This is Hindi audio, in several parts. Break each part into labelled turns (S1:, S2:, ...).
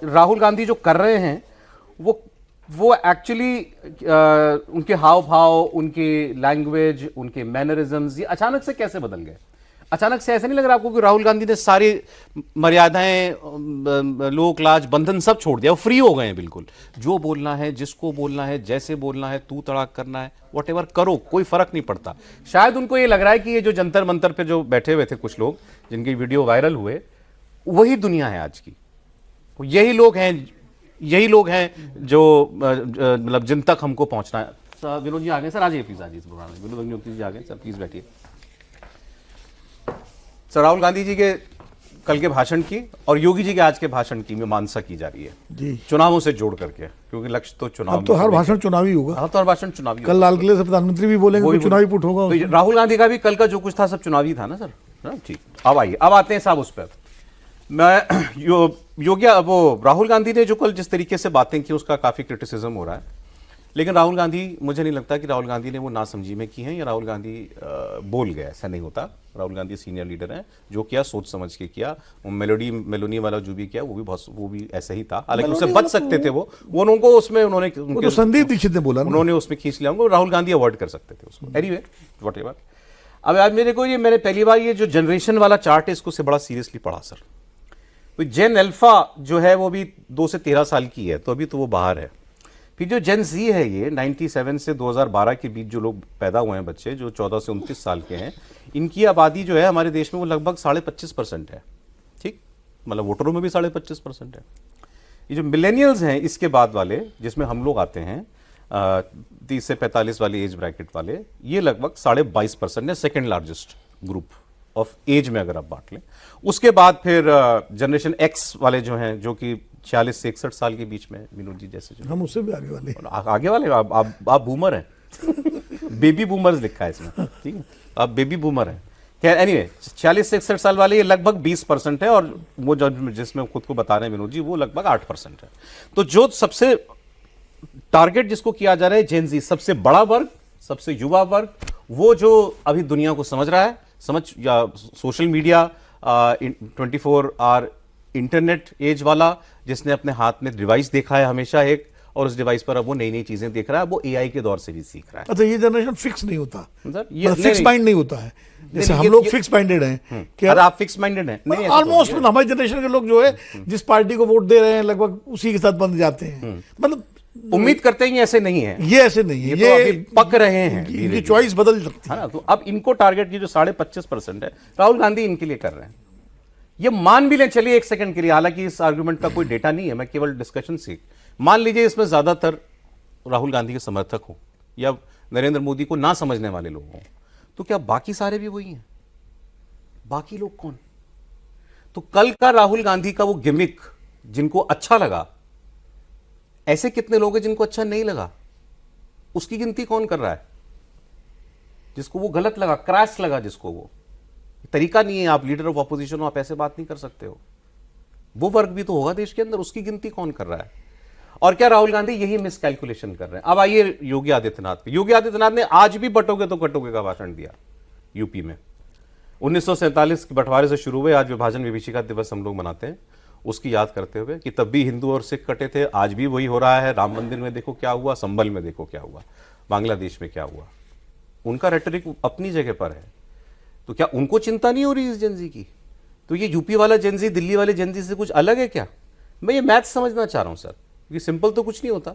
S1: राहुल गांधी जो कर रहे हैं वो एक्चुअली उनके हाव भाव, उनकी लैंग्वेज, उनके मैनरिज्म्स ये अचानक से कैसे बदल गए? अचानक से ऐसा नहीं लग रहा आपको कि राहुल गांधी ने सारी मर्यादाएं, लोक लाज, बंधन सब छोड़ दिया, वो फ्री हो गए हैं बिल्कुल? जो बोलना है, जिसको बोलना है, जैसे बोलना है, तू तड़ाक करना है, व्हाटएवर करो, कोई फर्क नहीं पड़ता। शायद उनको ये लग रहा है कि ये जो जंतर मंतर पे जो बैठे हुए थे कुछ लोग, जिनकी वीडियो वायरल हुए, वही दुनिया है आज की। यही लोग हैं जो मतलब जिन तक हमको पहुंचना है। विनोद जी आ गए सर, आ जाइए प्लीज, आ जाइए। विनोद जी आ गए सर, प्लीज बैठिए। सर, राहुल गांधी जी के कल के भाषण की और योगी जी के आज के भाषण की मीमांसा की जा रही है
S2: जी,
S1: चुनावों से जोड़ करके, क्योंकि लक्ष्य तो चुनाव।
S2: अब तो हर भाषण चुनावी होगा।
S1: हाँ, तो हर भाषण चुनावी।
S2: कल लाल किले से प्रधानमंत्री भी बोलेंगे तो चुनावी पुट होगा।
S1: तो राहुल गांधी का भी कल का जो कुछ था सब चुनावी था ना सर? ठीक, अब आइए, अब आते हैं साहब उस पर। मैं योगी वो राहुल गांधी ने जो कल जिस तरीके से बातें की उसका काफी क्रिटिसिज्म हो रहा है, लेकिन राहुल गांधी, मुझे नहीं लगता कि राहुल गांधी ने वो नासमझी में की है या राहुल गांधी बोल गए, ऐसा नहीं होता। राहुल गांधी सीनियर लीडर हैं, जो किया सोच समझ के किया। मेलोनी वाला जो भी किया वो भी ऐसा ही था, हालांकि उससे बच सकते थे वो उनको उसमें उन्होंने
S2: तो संदीप दीक्षित ने बोला,
S1: उन्होंने उसमें खींच लिया, राहुल गांधी अवॉइड कर सकते थे उसको। Anyway whatever. अब आज मैंने पहली बार ये जो जनरेशन वाला चार्ट है इसको से बड़ा सीरियसली पढ़ा सर। तो जेन अल्फा जो है वो भी 2 से 13 साल की है, तो अभी तो वो बाहर है। फिर जो जेन जी है, ये 97 से 2012 के बीच जो लोग पैदा हुए हैं बच्चे, जो 14 से 29 साल के हैं, इनकी आबादी जो है हमारे देश में वो लगभग 25.5% है। ठीक, मतलब वोटरों में भी 25.5% है। ये जो मिलेनियल्स हैं इसके बाद वाले, जिसमें हम लोग आते हैं 30 से 45 वाली एज ब्रैकेट वाले, ये लगभग 22.5% है, second largest group of age में अगर आप बांट लें। उसके बाद फिर जनरेशन एक्स वाले जो हैं, जो कि 46 से 61 साल के बीच में, विनोद जी जैसे जो,
S2: हम उससे भी आगे वाले
S1: आप बूमर हैं। बेबी बूमर्स लिखा है इसमें, ठीक है, आप बेबी बूमर हैं। खैर एनीवे, 46 से 61 साल वाले ये लगभग 20% है, और वो जो जिसमें खुद को बता रहे हैं विनोद जी, वो लगभग 8% है। तो जो सबसे टारगेट जिसको किया जा रहा है, जेन जी, सबसे बड़ा वर्ग, सबसे युवा वर्ग, वो जो अभी दुनिया को समझ रहा है, या social media, 24 hour internet age वाला, जिसने अपने हाथ में डिवाइस देखा है हमेशा एक, और उस डिवाइस पर अब वो नई नई चीजें देख रहा है, वो एआई के दौर से भी सीख रहा है।
S2: अच्छा, ये जनरेशन फिक्स नहीं होता,
S1: ये
S2: फिक्स माइंड नहीं होता है, जैसे हम लोग फिक्स माइंडेड हैं।
S1: क्या आप फिक्स माइंडेड हैं? नहीं,
S2: ऑलमोस्ट हमारी जनरेशन के लोग जो है जिस पार्टी को वोट दे रहे हैं लगभग उसी के साथ बंध जाते हैं। मतलब
S1: उम्मीद करते हैं ऐसे नहीं है,
S2: ये ऐसे नहीं है,
S1: ये तो अभी पक रहे हैं,
S2: इनकी चॉइस बदल सकती है
S1: ना। तो अब इनको टारगेट की जो 25.5% है, राहुल गांधी इनके लिए कर रहे हैं। ये मान भी लें, चलिए एक सेकंड के लिए, हालांकि इस आर्गुमेंट का कोई डेटा नहीं है, मैं केवल डिस्कशन से, मान लीजिए इसमें ज्यादातर राहुल गांधी के समर्थक हो या नरेंद्र मोदी को ना समझने वाले लोग हों, तो क्या बाकी सारे भी वही हैं? बाकी लोग कौन? तो कल का राहुल गांधी का वो गिमिक जिनको अच्छा लगा, ऐसे कितने लोग हैं जिनको अच्छा नहीं लगा? उसकी गिनती कौन कर रहा है? जिसको वो गलत लगा, क्रैश लगा, जिसको वो तरीका नहीं है, आप लीडर ऑफ ऑपोजिशन हो, आप ऐसे बात नहीं कर सकते हो, वो वर्ग भी तो होगा देश के अंदर, उसकी गिनती कौन कर रहा है? और क्या राहुल गांधी यही मिसकैलकुलेशन कर रहे हैं? अब आइए योगी आदित्यनाथ पे। योगी आदित्यनाथ ने आज भी बटोगे तो कटोगे का भाषण दिया यूपी में। 1947 के बंटवारे से शुरू हुए, आज विभाजन विभीषिका दिवस हम लोग मनाते हैं, उसकी याद करते हुए कि तब भी हिंदू और सिख कटे थे, आज भी वही हो रहा है। राम मंदिर में देखो क्या हुआ, संभल में देखो क्या हुआ, बांग्लादेश में क्या हुआ। उनका रेटरिक अपनी जगह पर है, तो क्या उनको चिंता नहीं हो रही इस जेनजी की? तो ये यूपी वाला जेनजी दिल्ली वाले जेनजी से कुछ अलग है क्या? मैं ये मैथ समझना चाह रहा हूं सर, क्योंकि सिंपल तो कुछ नहीं होता।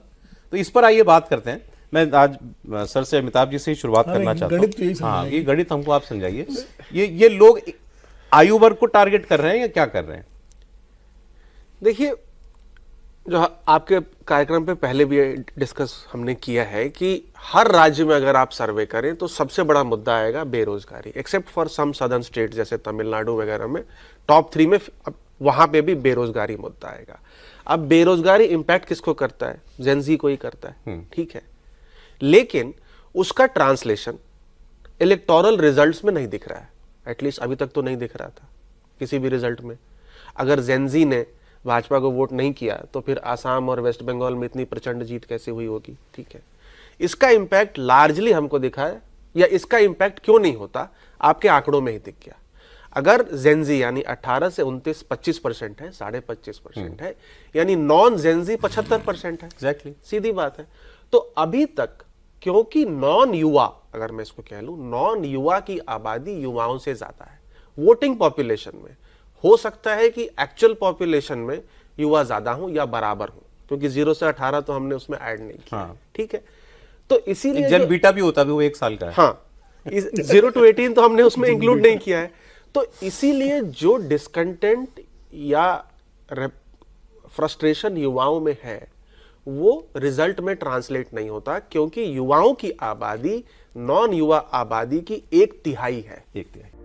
S1: तो इस पर आइए बात करते हैं। मैं आज सर से, अमिताभ जी से ही शुरुआत करना चाहता हूँ। हाँ, ये गणित हमको आप समझाइए। ये लोग आयु वर्ग को टारगेट कर रहे हैं या क्या कर रहे हैं?
S3: देखिए, जो आपके कार्यक्रम पे पहले भी डिस्कस हमने किया है कि हर राज्य में अगर आप सर्वे करें तो सबसे बड़ा मुद्दा आएगा बेरोजगारी, except for some southern state जैसे तमिलनाडु वगैरह में टॉप 3 में वहां पे भी बेरोजगारी मुद्दा आएगा। अब बेरोजगारी इंपैक्ट किसको करता है? जेनजी को ही करता है, ठीक है, लेकिन उसका ट्रांसलेशन इलेक्टोरल रिजल्ट्स में नहीं दिख रहा है। एटलीस्ट अभी तक तो नहीं दिख रहा था किसी भी रिजल्ट में। अगर जेनजी ने भाजपा को वोट नहीं किया तो फिर आसाम और वेस्ट बंगाल में इतनी प्रचंड जीत कैसे हुई होगी? ठीक है, इसका इंपैक्ट लार्जली हमको दिखा है, या इसका इंपैक्ट क्यों नहीं होता आपके आंकड़ों में ही दिख गया। अगर जेंजी यानी 18 से 29 25% है, 25.5% है, यानी नॉन जेंजी 75% है।
S1: एग्जैक्टली।
S3: सीधी बात है। तो अभी तक क्योंकि नॉन युवा, अगर मैं इसको कह लूं, नॉन युवा की आबादी युवाओं से ज्यादा है वोटिंग पॉपुलेशन में। हो सकता है कि एक्चुअल पॉपुलेशन में युवा ज्यादा हूं या बराबर हूं, क्योंकि 0 से 18 तो हमने उसमें ऐड नहीं किया।
S1: हाँ।
S3: ठीक है, तो इसीलिए
S1: जन बीटा भी होता है, वो 1 साल का है।
S3: हाँ, 0 to 18 तो हमने उसमें इंक्लूड नहीं किया है। तो इसीलिए जो डिस्कंटेंट या फ्रस्ट्रेशन युवाओं में है वो रिजल्ट में ट्रांसलेट नहीं होता, क्योंकि युवाओं की आबादी नॉन युवा आबादी की 1/3 है।
S1: 1/3